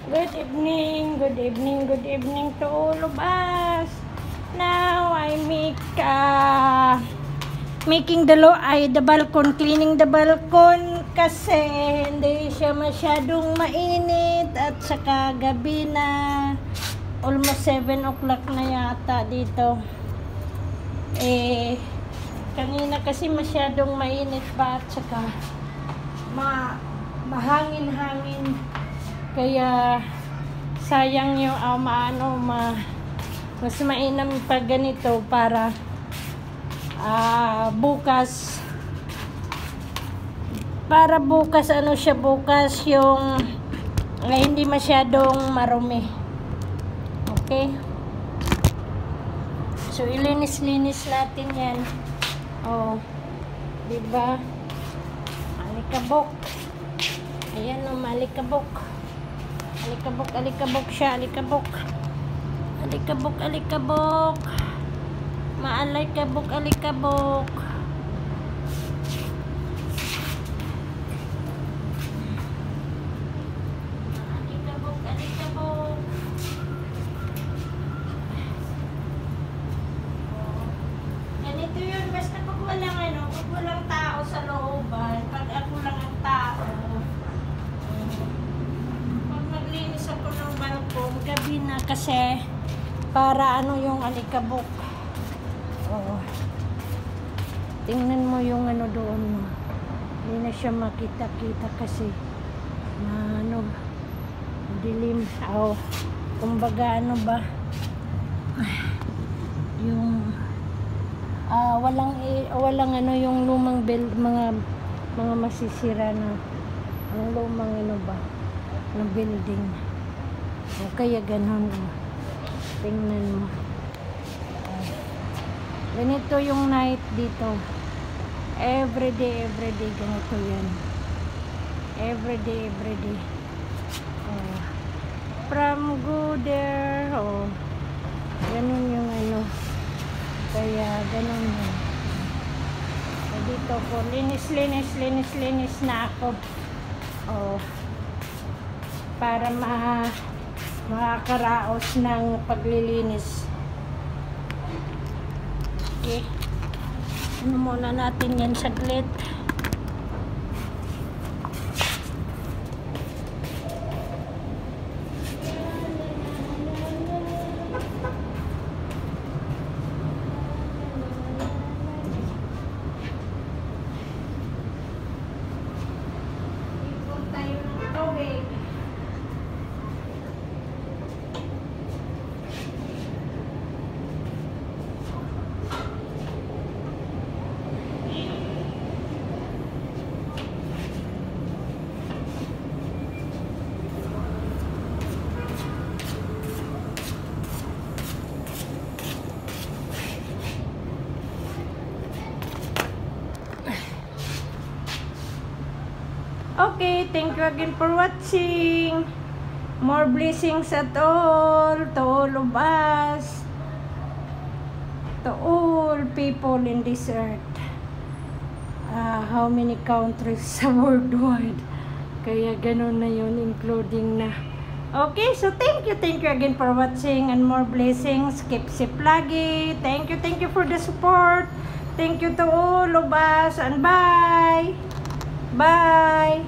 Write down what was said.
Good evening, good evening, good evening to all of us. Now I making the balcony, cleaning the balcony kasi hindi siya masyadong mainit at saka gabi na, almost 7 o'clock na yata dito. Kanina kasi masyadong mainit pa at saka mahangin-hangin. Kaya sayang yung mas mainam pa ganito para bukas bukas yung hindi masyadong marumi. Okay? So ilinis-linis natin yan. Oh, diba? Alikabok. Ayan o, malikabok. Alikabok siya, alikabok. Alikabok. Maalikabok, alikabok. Alikabok. Ganito yun, basta pag walang tao sa looban, pag ako lang ang tao, linis ako ng balkon gabi na kasi para yung alikabok. Oh. Tingnan mo yung doon. Hindi na siya makita-kita kasi dilim. Kumbaga yung walang yung lumang mga masisira na ang lumang ng building. O kaya ganun. Tingnan mo. Ganito yung night dito. Everyday ganito yan. Everyday. From go there. Ganun yung Kaya ganun yan. So, dito ko linis na ako. Para makakaraos ng paglilinis. Okay. Muna natin yan saglit. Ipon tayo ng tubig. Okay, thank you again for watching. More blessings at all, to all of us, to all people in this earth. How many countries sa worldwide? Kaya ganun na yun, including na. Okay, so thank you again for watching and more blessings. Keep safe lagi. Thank you for the support. Thank you to all of us and bye. Bye.